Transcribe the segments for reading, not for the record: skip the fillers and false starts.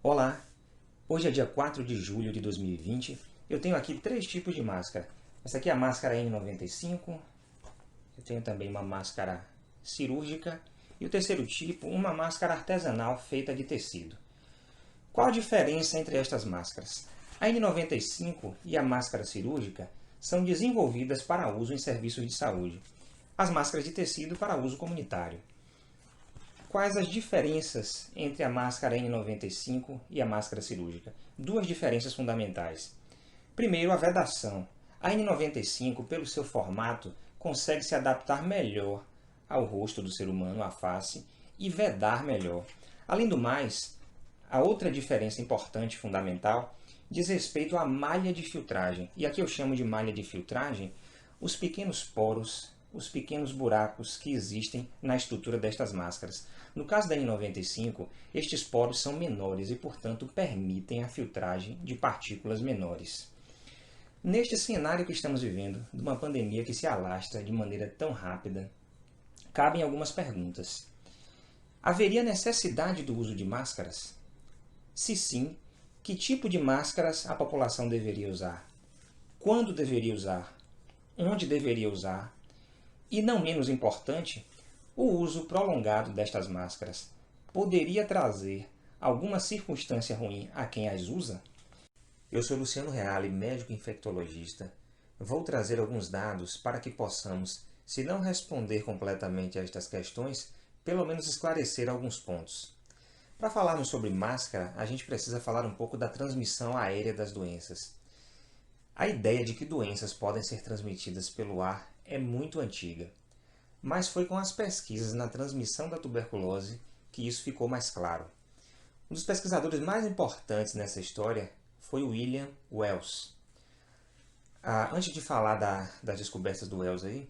Olá! Hoje é dia 4 de julho de 2020. Eu tenho aqui três tipos de máscara. Essa aqui é a máscara N95. Eu tenho também uma máscara cirúrgica. E o terceiro tipo, uma máscara artesanal feita de tecido. Qual a diferença entre estas máscaras? A N95 e a máscara cirúrgica são desenvolvidas para uso em serviços de saúde. As máscaras de tecido para uso comunitário. Quais as diferenças entre a máscara N95 e a máscara cirúrgica? Duas diferenças fundamentais. Primeiro, a vedação. A N95, pelo seu formato, consegue se adaptar melhor ao rosto do ser humano, à face, e vedar melhor. Além do mais, a outra diferença importante e fundamental diz respeito à malha de filtragem. E aqui eu chamo de malha de filtragem os pequenos poros, os pequenos buracos que existem na estrutura destas máscaras. No caso da N95, estes poros são menores e, portanto, permitem a filtragem de partículas menores. Neste cenário que estamos vivendo, de uma pandemia que se alastra de maneira tão rápida, cabem algumas perguntas. Haveria necessidade do uso de máscaras? Se sim, que tipo de máscaras a população deveria usar? Quando deveria usar? Onde deveria usar? E não menos importante, o uso prolongado destas máscaras poderia trazer alguma circunstância ruim a quem as usa? Eu sou Luciano Reale, médico infectologista. Vou trazer alguns dados para que possamos, se não responder completamente a estas questões, pelo menos esclarecer alguns pontos. Para falarmos sobre máscara, a gente precisa falar um pouco da transmissão aérea das doenças. A ideia de que doenças podem ser transmitidas pelo ar é muito antiga, mas foi com as pesquisas na transmissão da tuberculose que isso ficou mais claro. Um dos pesquisadores mais importantes nessa história foi o William Wells. Antes de falar das descobertas do Wells aí,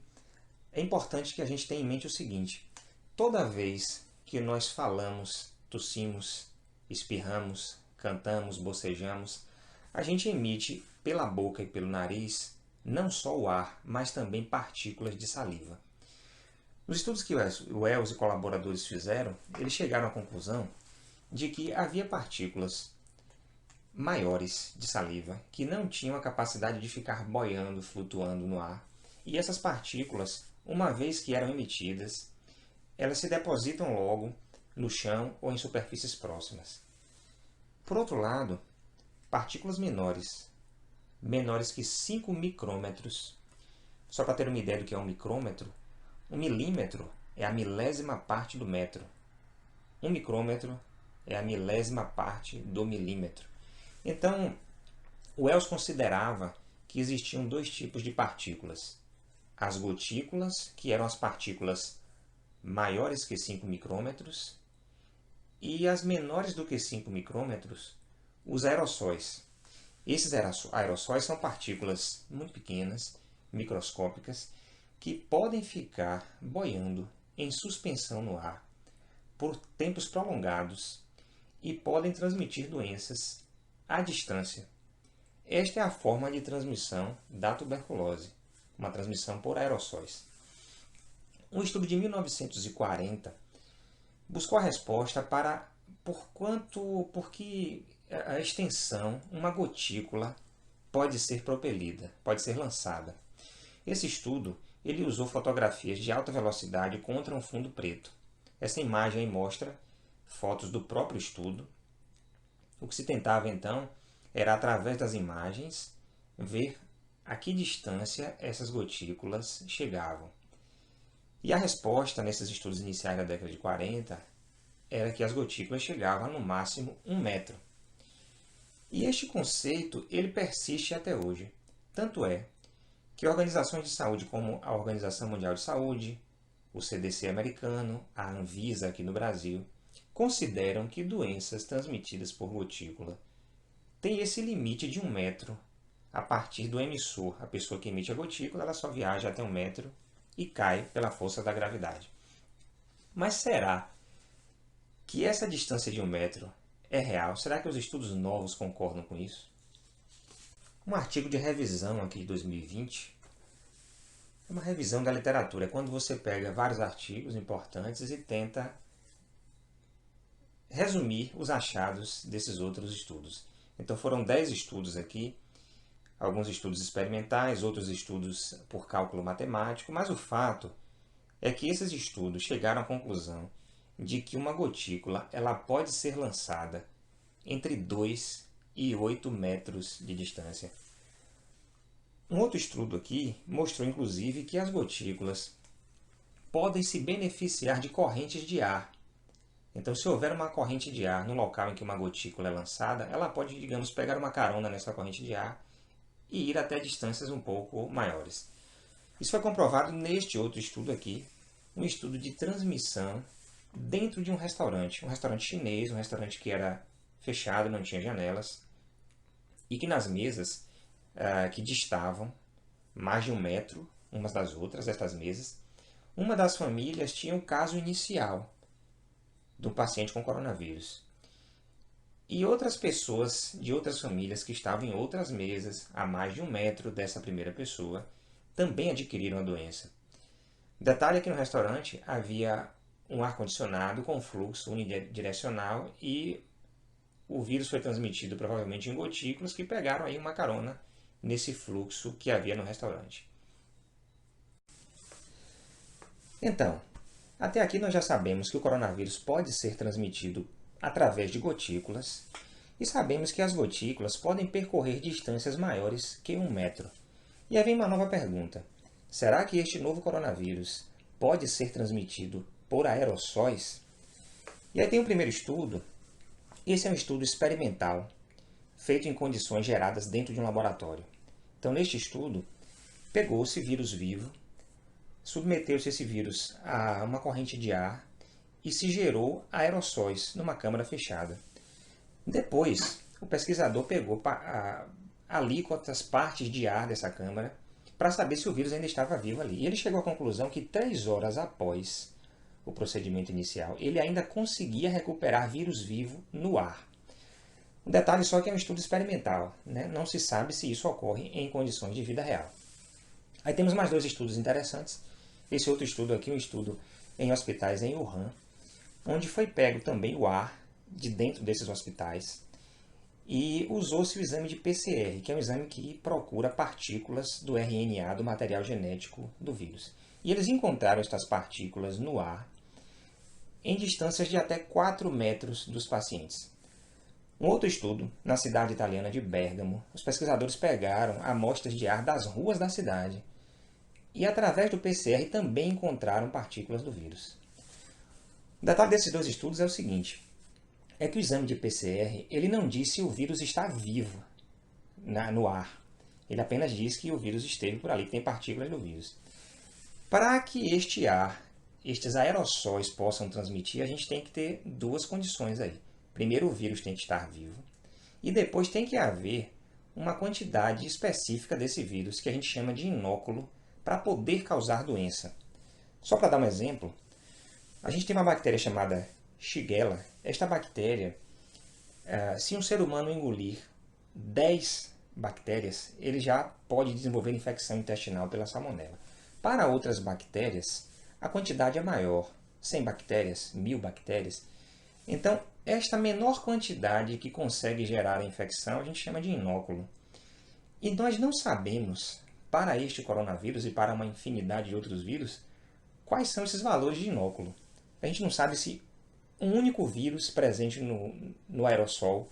é importante que a gente tenha em mente o seguinte: toda vez que nós falamos, tossimos, espirramos, cantamos, bocejamos, a gente emite pela boca e pelo nariz não só o ar, mas também partículas de saliva. Nos estudos que o Wells e colaboradores fizeram, eles chegaram à conclusão de que havia partículas maiores de saliva que não tinham a capacidade de ficar boiando, flutuando no ar. E essas partículas, uma vez que eram emitidas, elas se depositam logo no chão ou em superfícies próximas. Por outro lado, partículas menores que 5 micrômetros. Só para ter uma ideia do que é um micrômetro, um milímetro é a milésima parte do metro. Um micrômetro é a milésima parte do milímetro. Então, o Wells considerava que existiam dois tipos de partículas. As gotículas, que eram as partículas maiores que 5 micrômetros, e as menores do que 5 micrômetros, os aerossóis. Esses aerossóis são partículas muito pequenas, microscópicas, que podem ficar boiando em suspensão no ar por tempos prolongados e podem transmitir doenças à distância. Esta é a forma de transmissão da tuberculose, uma transmissão por aerossóis. Um estudo de 1940 buscou a resposta para por que a extensão, uma gotícula, pode ser propelida, pode ser lançada. Esse estudo ele usou fotografias de alta velocidade contra um fundo preto. Essa imagem aí mostra fotos do próprio estudo. O que se tentava então era, através das imagens, ver a que distância essas gotículas chegavam. E a resposta nesses estudos iniciais da década de 40 era que as gotículas chegavam a, no máximo, 1 metro. E este conceito ele persiste até hoje. Tanto é que organizações de saúde como a Organização Mundial de Saúde, o CDC americano, a Anvisa aqui no Brasil, consideram que doenças transmitidas por gotícula têm esse limite de 1 metro a partir do emissor. A pessoa que emite a gotícula ela só viaja até 1 metro e cai pela força da gravidade. Mas será que essa distância de 1 metro é real? Será que os estudos novos concordam com isso? Um artigo de revisão aqui de 2020, é uma revisão da literatura, é quando você pega vários artigos importantes e tenta resumir os achados desses outros estudos. Então foram 10 estudos aqui, alguns estudos experimentais, outros estudos por cálculo matemático, mas o fato é que esses estudos chegaram à conclusão de que uma gotícula ela pode ser lançada entre 2 e 8 metros de distância. Um outro estudo aqui mostrou, inclusive, que as gotículas podem se beneficiar de correntes de ar. Então, se houver uma corrente de ar no local em que uma gotícula é lançada, ela pode, digamos, pegar uma carona nessa corrente de ar e ir até distâncias um pouco maiores. Isso foi comprovado neste outro estudo aqui, um estudo de transmissão dentro de um restaurante chinês, um restaurante que era fechado, não tinha janelas, e que nas mesas que distavam mais de 1 metro umas das outras, estas mesas, uma das famílias tinha o caso inicial do paciente com coronavírus. E outras pessoas de outras famílias que estavam em outras mesas, a mais de 1 metro dessa primeira pessoa, também adquiriram a doença. Detalhe é que no restaurante havia um ar-condicionado com fluxo unidirecional e o vírus foi transmitido provavelmente em gotículas que pegaram aí uma carona nesse fluxo que havia no restaurante. Então, até aqui nós já sabemos que o coronavírus pode ser transmitido através de gotículas e sabemos que as gotículas podem percorrer distâncias maiores que 1 metro. E aí vem uma nova pergunta. Será que este novo coronavírus pode ser transmitido por aerossóis? E aí tem um primeiro estudo. Esse é um estudo experimental, feito em condições geradas dentro de um laboratório. Então, neste estudo, pegou-se vírus vivo, submeteu-se esse vírus a uma corrente de ar e se gerou aerossóis numa câmara fechada. Depois, o pesquisador pegou alíquotas, partes de ar dessa câmara, para saber se o vírus ainda estava vivo ali. E ele chegou à conclusão que 3 horas após o procedimento inicial, ele ainda conseguia recuperar vírus vivo no ar. Um detalhe só que é um estudo experimental, né? Não se sabe se isso ocorre em condições de vida real. Aí temos mais 2 estudos interessantes. Esse outro estudo aqui, um estudo em hospitais em Wuhan, onde foi pego também o ar de dentro desses hospitais e usou-se o exame de PCR, que é um exame que procura partículas do RNA, do material genético do vírus. E eles encontraram estas partículas no ar em distâncias de até 4 metros dos pacientes. Um outro estudo, na cidade italiana de Bérgamo, os pesquisadores pegaram amostras de ar das ruas da cidade e, através do PCR, também encontraram partículas do vírus. O detalhe desses 2 estudos é o seguinte, é que o exame de PCR ele não diz se o vírus está vivo no ar. Ele apenas diz que o vírus esteve por ali, que tem partículas do vírus. Para que este ar, estes aerossóis possam transmitir, a gente tem que ter 2 condições aí. Primeiro, o vírus tem que estar vivo. E depois tem que haver uma quantidade específica desse vírus, que a gente chama de inóculo, para poder causar doença. Só para dar um exemplo, a gente tem uma bactéria chamada Shigella. Esta bactéria, se um ser humano engolir 10 bactérias, ele já pode desenvolver infecção intestinal pela salmonela. Para outras bactérias, a quantidade é maior, 100 bactérias, 1000 bactérias. Então, esta menor quantidade que consegue gerar a infecção, a gente chama de inóculo. E nós não sabemos, para este coronavírus e para uma infinidade de outros vírus, quais são esses valores de inóculo. A gente não sabe se um único vírus presente no aerossol,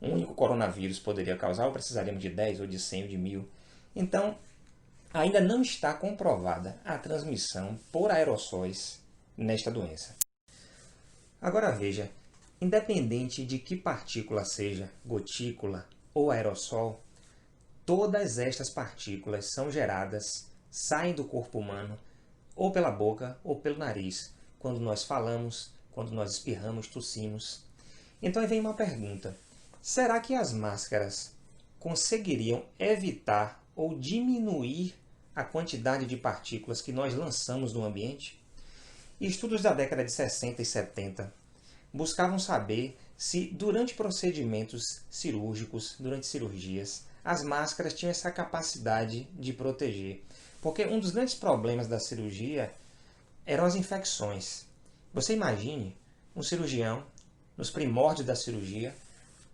um único coronavírus poderia causar, ou precisaríamos de 10, ou de 100, ou de 1000. Então, ainda não está comprovada a transmissão por aerossóis nesta doença. Agora veja, independente de que partícula seja, gotícula ou aerossol, todas estas partículas são geradas, saem do corpo humano, ou pela boca ou pelo nariz, quando nós falamos, quando nós espirramos, tossimos. Então aí vem uma pergunta. Será que as máscaras conseguiriam evitar ou diminuir a quantidade de partículas que nós lançamos no ambiente? Estudos da década de 60 e 70 buscavam saber se, durante procedimentos cirúrgicos, durante cirurgias, as máscaras tinham essa capacidade de proteger. Porque um dos grandes problemas da cirurgia eram as infecções. Você imagine um cirurgião nos primórdios da cirurgia,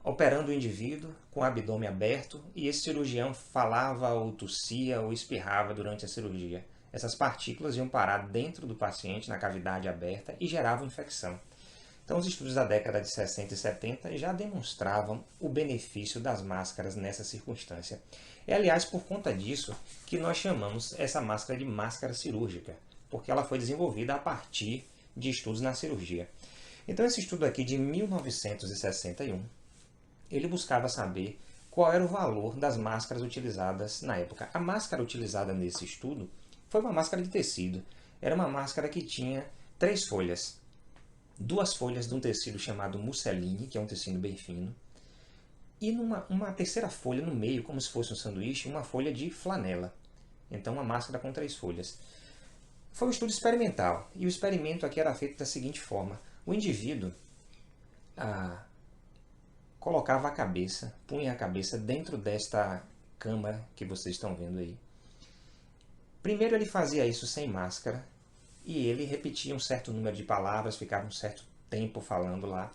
operando o indivíduo com o abdômen aberto, e esse cirurgião falava ou tossia ou espirrava durante a cirurgia. Essas partículas iam parar dentro do paciente, na cavidade aberta, e geravam infecção. Então, os estudos da década de 60 e 70 já demonstravam o benefício das máscaras nessa circunstância. É, aliás, por conta disso que nós chamamos essa máscara de máscara cirúrgica, porque ela foi desenvolvida a partir de estudos na cirurgia. Então, esse estudo aqui de 1961, ele buscava saber qual era o valor das máscaras utilizadas na época. A máscara utilizada nesse estudo foi uma máscara de tecido. Era uma máscara que tinha 3 folhas. 2 folhas de um tecido chamado musseline, que é um tecido bem fino, e uma terceira folha no meio, como se fosse um sanduíche, uma folha de flanela. Então, uma máscara com 3 folhas. Foi um estudo experimental, e o experimento aqui era feito da seguinte forma. O indivíduo colocava a cabeça, punha a cabeça dentro desta câmara que vocês estão vendo aí. Primeiro ele fazia isso sem máscara, e ele repetia um certo número de palavras, ficava um certo tempo falando lá.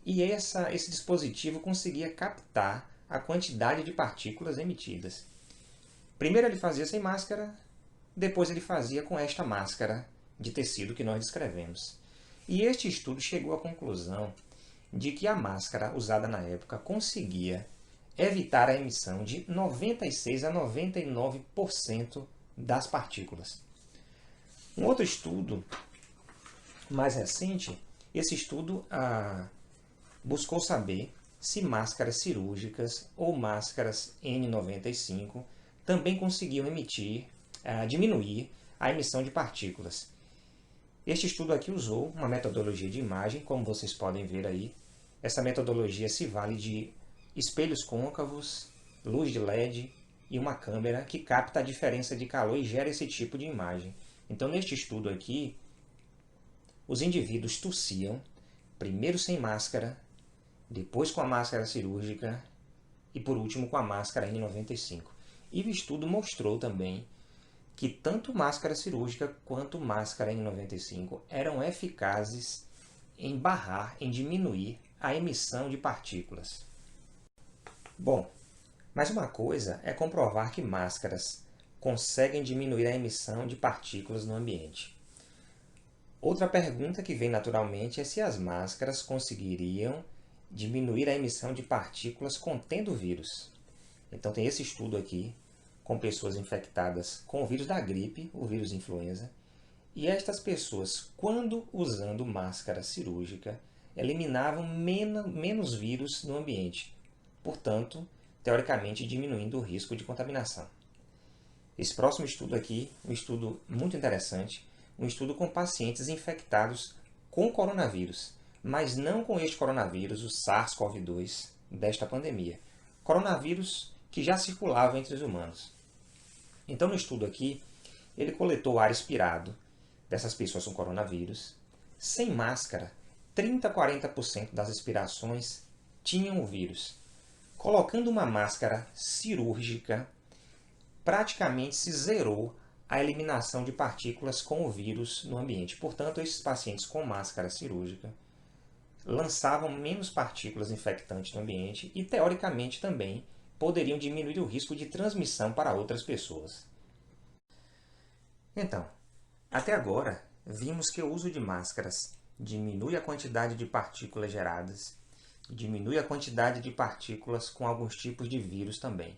E esse dispositivo conseguia captar a quantidade de partículas emitidas. Primeiro ele fazia sem máscara, depois ele fazia com esta máscara de tecido que nós descrevemos. E este estudo chegou à conclusão de que a máscara usada na época conseguia evitar a emissão de 96 a 99% das partículas. Um outro estudo mais recente, esse estudo buscou saber se máscaras cirúrgicas ou máscaras N95 também conseguiam diminuir a emissão de partículas. Este estudo aqui usou uma metodologia de imagem, como vocês podem ver aí. Essa metodologia se vale de espelhos côncavos, luz de LED e uma câmera que capta a diferença de calor e gera esse tipo de imagem. Então, neste estudo aqui, os indivíduos tossiam, primeiro sem máscara, depois com a máscara cirúrgica e, por último, com a máscara N95. E o estudo mostrou também que tanto máscara cirúrgica quanto máscara N95 eram eficazes em barrar, em diminuir a emissão de partículas. Bom, mas uma coisa é comprovar que máscaras conseguem diminuir a emissão de partículas no ambiente. Outra pergunta que vem naturalmente é se as máscaras conseguiriam diminuir a emissão de partículas contendo o vírus. Então tem esse estudo aqui com pessoas infectadas com o vírus da gripe, o vírus influenza, e estas pessoas, quando usando máscara cirúrgica, eliminavam menos vírus no ambiente, portanto, teoricamente diminuindo o risco de contaminação. Esse próximo estudo aqui, um estudo muito interessante, um estudo com pacientes infectados com coronavírus, mas não com este coronavírus, o SARS-CoV-2, desta pandemia. Coronavírus que já circulava entre os humanos. Então, no estudo aqui, ele coletou ar expirado dessas pessoas com coronavírus. Sem máscara, 30 a 40% das expirações tinham o vírus. Colocando uma máscara cirúrgica, praticamente se zerou a eliminação de partículas com o vírus no ambiente. Portanto, esses pacientes com máscara cirúrgica lançavam menos partículas infectantes no ambiente e, teoricamente, também poderiam diminuir o risco de transmissão para outras pessoas. Então, até agora, vimos que o uso de máscaras diminui a quantidade de partículas geradas, diminui a quantidade de partículas com alguns tipos de vírus também.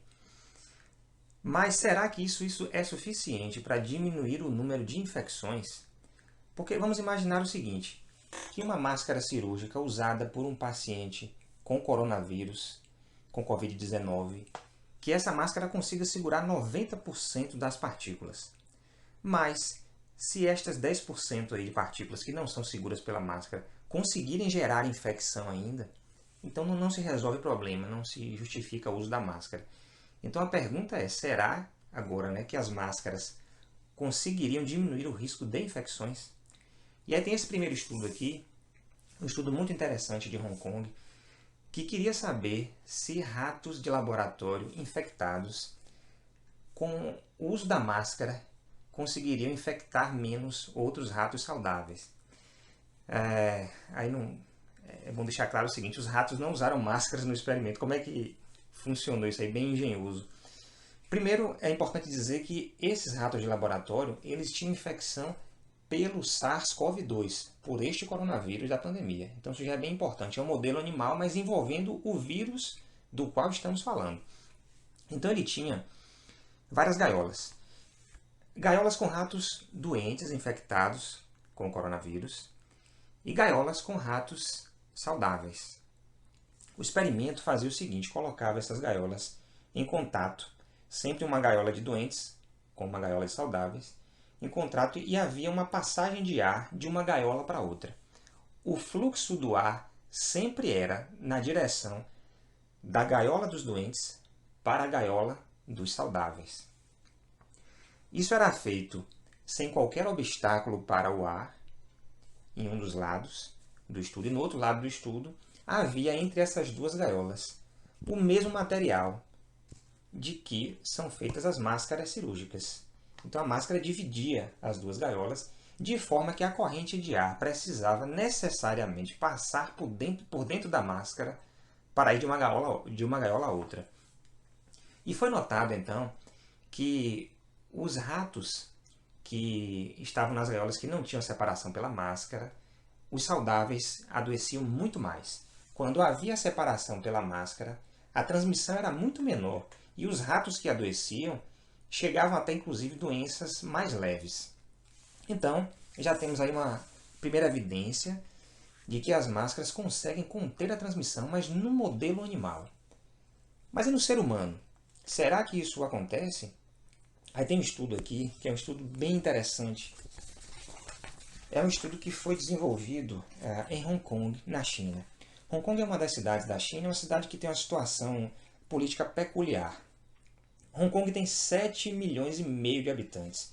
Mas será que isso é suficiente para diminuir o número de infecções? Porque vamos imaginar o seguinte, que uma máscara cirúrgica usada por um paciente com coronavírus, com Covid-19, que essa máscara consiga segurar 90% das partículas. Mas, se estas 10% aí de partículas que não são seguras pela máscara conseguirem gerar infecção ainda, então não se resolve o problema, não se justifica o uso da máscara. Então a pergunta é, será agora que as máscaras conseguiriam diminuir o risco de infecções? E aí tem esse primeiro estudo aqui, um estudo muito interessante de Hong Kong, que queria saber se ratos de laboratório infectados com o uso da máscara conseguiriam infectar menos outros ratos saudáveis. é bom deixar claro o seguinte, os ratos não usaram máscaras no experimento. Como é que funcionou isso aí? Bem engenhoso. Primeiro, é importante dizer que esses ratos de laboratório, eles tinham infecção pelo SARS-CoV-2, por este coronavírus da pandemia. Então isso já é bem importante. É um modelo animal, mas envolvendo o vírus do qual estamos falando. Então ele tinha várias gaiolas. Gaiolas com ratos doentes, infectados com o coronavírus, e gaiolas com ratos saudáveis. O experimento fazia o seguinte, colocava essas gaiolas em contato, sempre uma gaiola de doentes com uma gaiola de saudáveis, em contato, e havia uma passagem de ar de uma gaiola para outra. O fluxo do ar sempre era na direção da gaiola dos doentes para a gaiola dos saudáveis. Isso era feito sem qualquer obstáculo para o ar em um dos lados do estudo, e no outro lado do estudo havia entre essas duas gaiolas o mesmo material de que são feitas as máscaras cirúrgicas. Então a máscara dividia as duas gaiolas, de forma que a corrente de ar precisava necessariamente passar por dentro da máscara para ir de uma gaiola a outra. E foi notado então que os ratos que estavam nas gaiolas que não tinham separação pela máscara, os saudáveis adoeciam muito mais. Quando havia separação pela máscara, a transmissão era muito menor e os ratos que adoeciam chegavam até inclusive doenças mais leves. Então, já temos aí uma primeira evidência de que as máscaras conseguem conter a transmissão, mas no modelo animal. Mas e no ser humano? Será que isso acontece? Aí tem um estudo aqui, que é um estudo bem interessante. É um estudo que foi desenvolvido em Hong Kong, na China. Hong Kong é uma das cidades da China, é uma cidade que tem uma situação política peculiar. Hong Kong tem 7 milhões e meio de habitantes.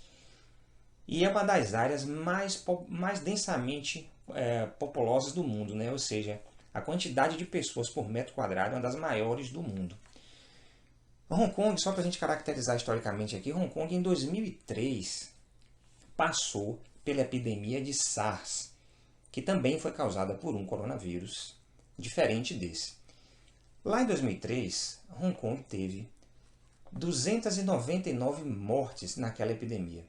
E é uma das áreas mais densamente populosas do mundo, né? Ou seja, a quantidade de pessoas por metro quadrado é uma das maiores do mundo. Hong Kong, só para a gente caracterizar historicamente aqui, Hong Kong em 2003 passou pela epidemia de SARS, que também foi causada por um coronavírus diferente desse. Lá em 2003, Hong Kong teve 299 mortes naquela epidemia.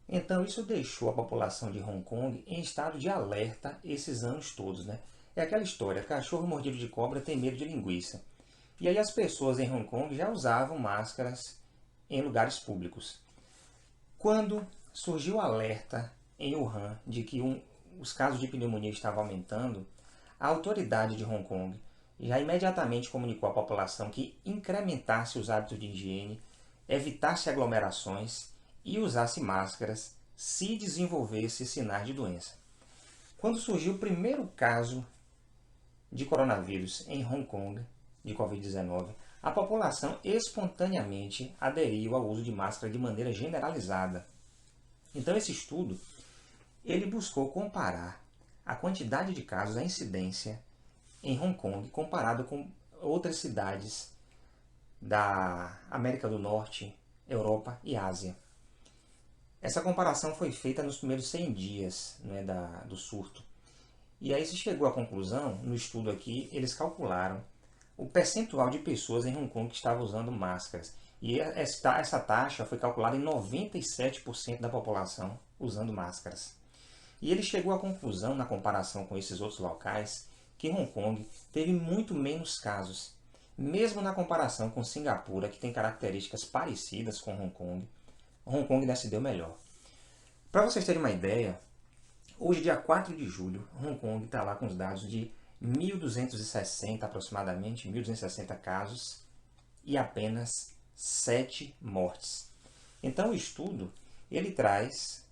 Então isso deixou a população de Hong Kong em estado de alerta esses anos todos, né? É aquela história, cachorro mordido de cobra tem medo de linguiça. E aí as pessoas em Hong Kong já usavam máscaras em lugares públicos. Quando surgiu o alerta em Wuhan de que os casos de pneumonia estavam aumentando, a autoridade de Hong Kong já imediatamente comunicou à população que incrementasse os hábitos de higiene, evitasse aglomerações e usasse máscaras se desenvolvesse sinais de doença. Quando surgiu o primeiro caso de coronavírus em Hong Kong, de Covid-19, a população espontaneamente aderiu ao uso de máscara de maneira generalizada. Então esse estudo ele buscou comparar a quantidade de casos, a incidência em Hong Kong comparado com outras cidades da América do Norte, Europa e Ásia. Essa comparação foi feita nos primeiros 100 dias, né, do surto. E aí se chegou à conclusão, no estudo aqui, eles calcularam o percentual de pessoas em Hong Kong que estavam usando máscaras. E essa taxa foi calculada em 97% da população usando máscaras. E ele chegou à conclusão, na comparação com esses outros locais, que Hong Kong teve muito menos casos. Mesmo na comparação com Singapura, que tem características parecidas com Hong Kong ainda se deu melhor. Para vocês terem uma ideia, hoje, dia 4 de julho, Hong Kong está lá com os dados de 1.260 aproximadamente, 1.260 casos e apenas 7 mortes. Então o estudo ele traz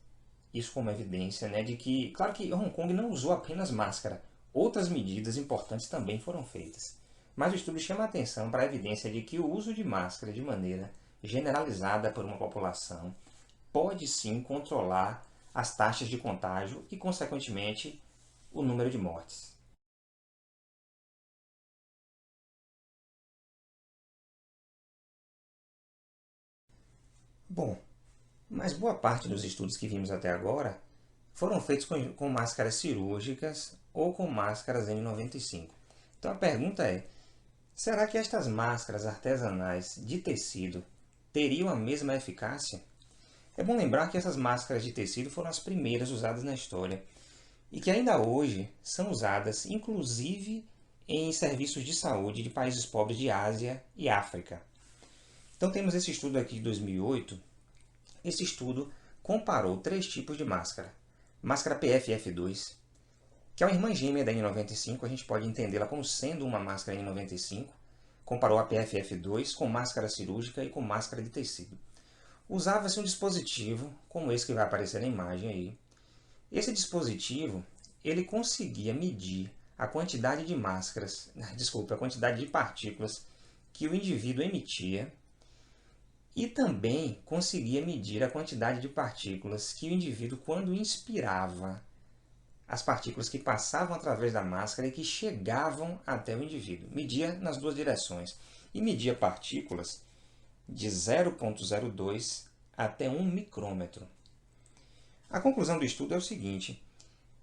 isso como evidência, né, de que, claro que Hong Kong não usou apenas máscara, outras medidas importantes também foram feitas. Mas o estudo chama a atenção para a evidência de que o uso de máscara de maneira generalizada por uma população pode sim controlar as taxas de contágio e, consequentemente, o número de mortes. Bom, mas boa parte dos estudos que vimos até agora foram feitos com máscaras cirúrgicas ou com máscaras N95. Então a pergunta é, será que estas máscaras artesanais de tecido teriam a mesma eficácia? É bom lembrar que essas máscaras de tecido foram as primeiras usadas na história e que ainda hoje são usadas, inclusive em serviços de saúde de países pobres de Ásia e África. Então temos esse estudo aqui de 2008. Esse estudo comparou 3 tipos de máscara. Máscara PFF2, que é uma irmã gêmea da N95, a gente pode entendê-la como sendo uma máscara N95. Comparou a PFF2 com máscara cirúrgica e com máscara de tecido. Usava-se um dispositivo, como esse que vai aparecer na imagem aí. Esse dispositivo, ele conseguia medir a quantidade de máscaras, desculpa, a quantidade de partículas que o indivíduo emitia e também conseguia medir a quantidade de partículas que o indivíduo, quando inspirava, as partículas que passavam através da máscara e que chegavam até o indivíduo. Media nas duas direções e media partículas de 0,02 até 1 micrômetro. A conclusão do estudo é o seguinte,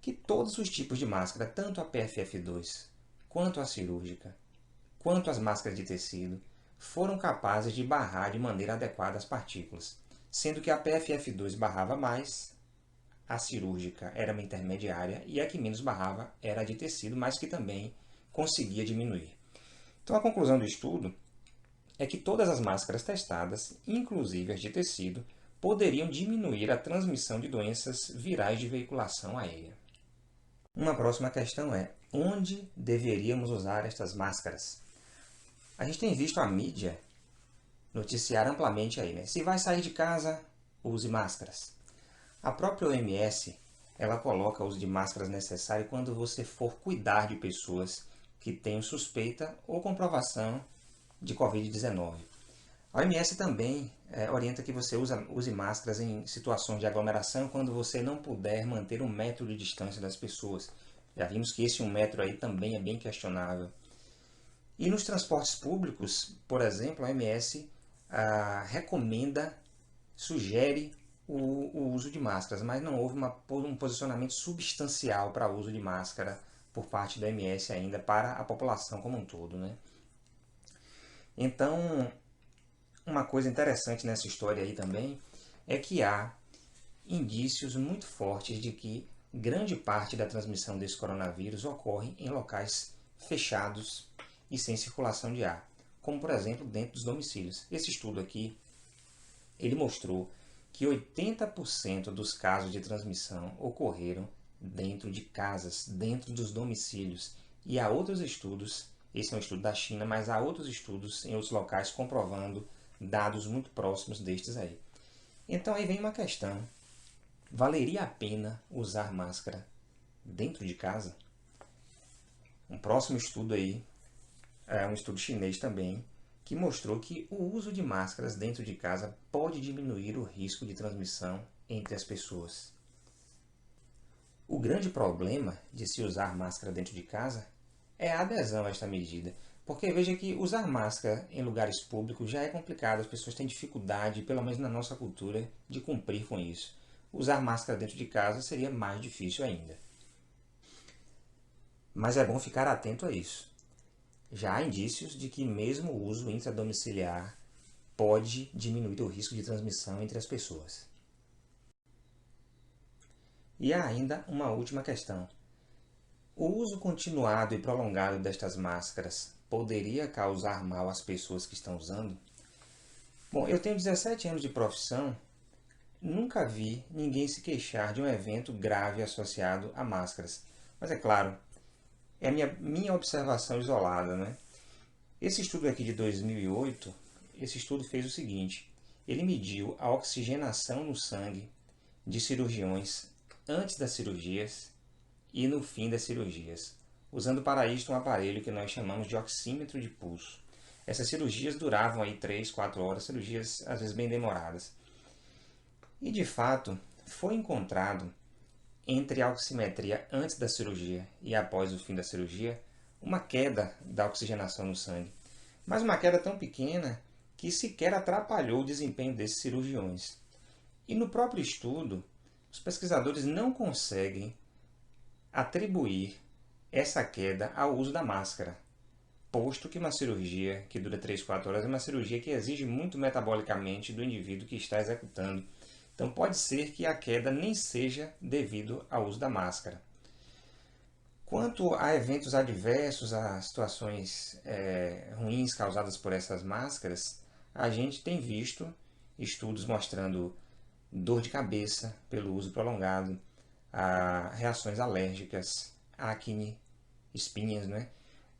que todos os tipos de máscara, tanto a PFF2, quanto a cirúrgica, quanto as máscaras de tecido, foram capazes de barrar de maneira adequada as partículas, sendo que a PFF2 barrava mais, a cirúrgica era uma intermediária e a que menos barrava era a de tecido, mas que também conseguia diminuir. Então a conclusão do estudo é que todas as máscaras testadas, inclusive as de tecido, poderiam diminuir a transmissão de doenças virais de veiculação aérea. Uma próxima questão é, onde deveríamos usar estas máscaras? A gente tem visto a mídia noticiar amplamente aí, né? Se vai sair de casa, use máscaras. A própria OMS, ela coloca o uso de máscaras necessário quando você for cuidar de pessoas que tenham suspeita ou comprovação de Covid-19. A OMS também orienta que você use máscaras em situações de aglomeração quando você não puder manter 1 metro de distância das pessoas. Já vimos que esse 1 metro aí também é bem questionável. E nos transportes públicos, por exemplo, a OMS recomenda, sugere o uso de máscaras, mas não houve um posicionamento substancial para o uso de máscara por parte da OMS ainda para a população como um todo, né? Então, uma coisa interessante nessa história aí também é que há indícios muito fortes de que grande parte da transmissão desse coronavírus ocorre em locais fechados e sem circulação de ar, como por exemplo dentro dos domicílios. Esse estudo aqui, ele mostrou que 80% dos casos de transmissão ocorreram dentro de casas, dentro dos domicílios. E há outros estudos, esse é um estudo da China, mas há outros estudos em outros locais comprovando dados muito próximos destes aí. Então aí vem uma questão, valeria a pena usar máscara dentro de casa? Um próximo estudo aí, é um estudo chinês também, que mostrou que o uso de máscaras dentro de casa pode diminuir o risco de transmissão entre as pessoas. O grande problema de se usar máscara dentro de casa é a adesão a esta medida, porque veja que usar máscara em lugares públicos já é complicado, as pessoas têm dificuldade, pelo menos na nossa cultura, de cumprir com isso. Usar máscara dentro de casa seria mais difícil ainda. Mas é bom ficar atento a isso. Já há indícios de que mesmo o uso intradomiciliar pode diminuir o risco de transmissão entre as pessoas. E há ainda uma última questão. O uso continuado e prolongado destas máscaras poderia causar mal às pessoas que estão usando? Bom, eu tenho 17 anos de profissão, nunca vi ninguém se queixar de um evento grave associado a máscaras. Mas é claro, é a minha observação isolada, né? Esse estudo aqui de 2008, esse estudo fez o seguinte, ele mediu a oxigenação no sangue de cirurgiões antes das cirurgias e no fim das cirurgias, usando para isto um aparelho que nós chamamos de oxímetro de pulso. Essas cirurgias duravam aí 3, 4 horas, cirurgias às vezes bem demoradas. E de fato, foi encontrado entre a oximetria antes da cirurgia e após o fim da cirurgia, uma queda da oxigenação no sangue. Mas uma queda tão pequena que sequer atrapalhou o desempenho desses cirurgiões. E no próprio estudo, os pesquisadores não conseguem atribuir essa queda ao uso da máscara, posto que uma cirurgia que dura 3, 4 horas é uma cirurgia que exige muito metabolicamente do indivíduo que está executando. Então pode ser que a queda nem seja devido ao uso da máscara. Quanto a eventos adversos, a situações ruins causadas por essas máscaras, a gente tem visto estudos mostrando dor de cabeça pelo uso prolongado, reações alérgicas, acne, espinhas, né?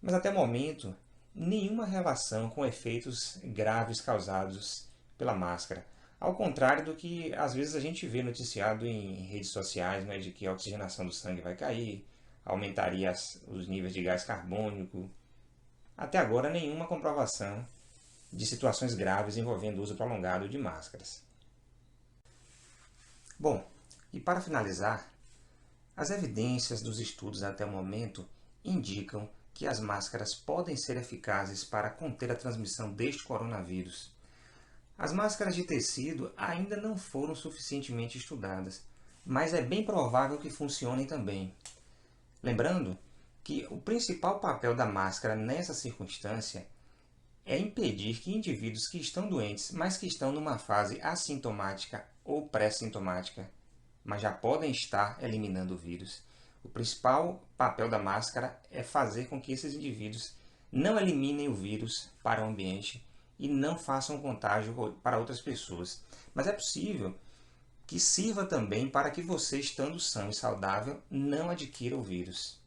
Mas até o momento, nenhuma relação com efeitos graves causados pela máscara. Ao contrário do que às vezes a gente vê noticiado em redes sociais, né, de que a oxigenação do sangue vai cair, aumentaria os níveis de gás carbônico. Até agora, nenhuma comprovação de situações graves envolvendo o uso prolongado de máscaras. Bom, e para finalizar, as evidências dos estudos até o momento indicam que as máscaras podem ser eficazes para conter a transmissão deste coronavírus. As máscaras de tecido ainda não foram suficientemente estudadas, mas é bem provável que funcionem também. Lembrando que o principal papel da máscara nessa circunstância é impedir que indivíduos que estão doentes, mas que estão numa fase assintomática ou pré-sintomática, mas já podem estar eliminando o vírus. O principal papel da máscara é fazer com que esses indivíduos não eliminem o vírus para o ambiente e não façam contágio para outras pessoas. Mas é possível que sirva também para que você, estando são e saudável, não adquira o vírus.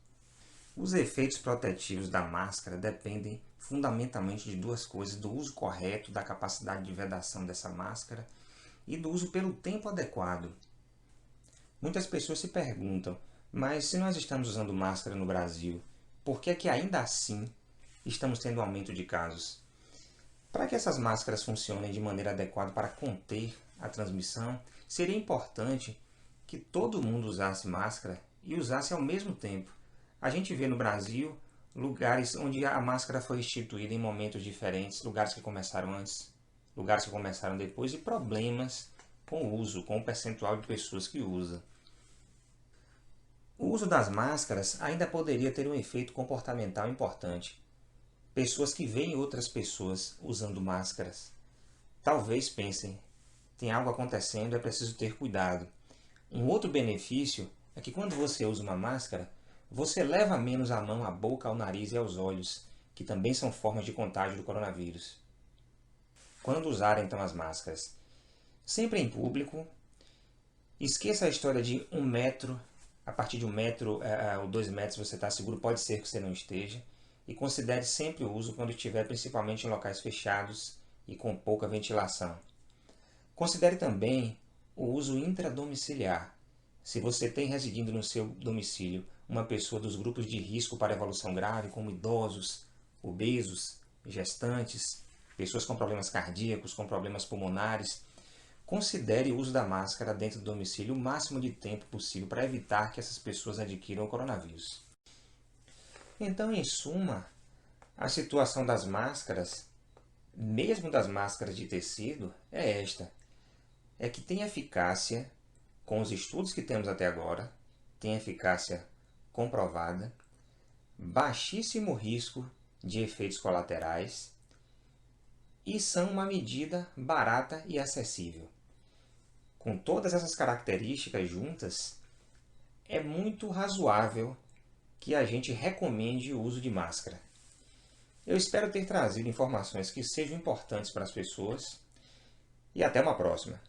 Os efeitos protetivos da máscara dependem fundamentalmente de duas coisas: do uso correto, da capacidade de vedação dessa máscara e do uso pelo tempo adequado. Muitas pessoas se perguntam, mas se nós estamos usando máscara no Brasil, por que é que ainda assim estamos tendo aumento de casos? Para que essas máscaras funcionem de maneira adequada para conter a transmissão, seria importante que todo mundo usasse máscara e usasse ao mesmo tempo. A gente vê no Brasil lugares onde a máscara foi instituída em momentos diferentes, lugares que começaram antes, lugares que começaram depois, e problemas com o uso, com o percentual de pessoas que usam. O uso das máscaras ainda poderia ter um efeito comportamental importante. Pessoas que veem outras pessoas usando máscaras talvez pensem: tem algo acontecendo, é preciso ter cuidado. Um outro benefício é que quando você usa uma máscara, você leva menos a mão à boca, ao nariz e aos olhos, que também são formas de contágio do coronavírus. Quando usar então as máscaras? Sempre em público. Esqueça a história de 1 metro. A partir de 1 metro ou 2 metros você está seguro, pode ser que você não esteja. E considere sempre o uso quando estiver principalmente em locais fechados e com pouca ventilação. Considere também o uso intradomiciliar. Se você tem residindo no seu domicílio uma pessoa dos grupos de risco para evolução grave, como idosos, obesos, gestantes, pessoas com problemas cardíacos, com problemas pulmonares, considere o uso da máscara dentro do domicílio o máximo de tempo possível para evitar que essas pessoas adquiram o coronavírus. Então, em suma, a situação das máscaras, mesmo das máscaras de tecido, é esta: é que tem eficácia, com os estudos que temos até agora, tem eficácia comprovada, baixíssimo risco de efeitos colaterais e são uma medida barata e acessível. Com todas essas características juntas, é muito razoável que a gente recomende o uso de máscara. Eu espero ter trazido informações que sejam importantes para as pessoas e até uma próxima.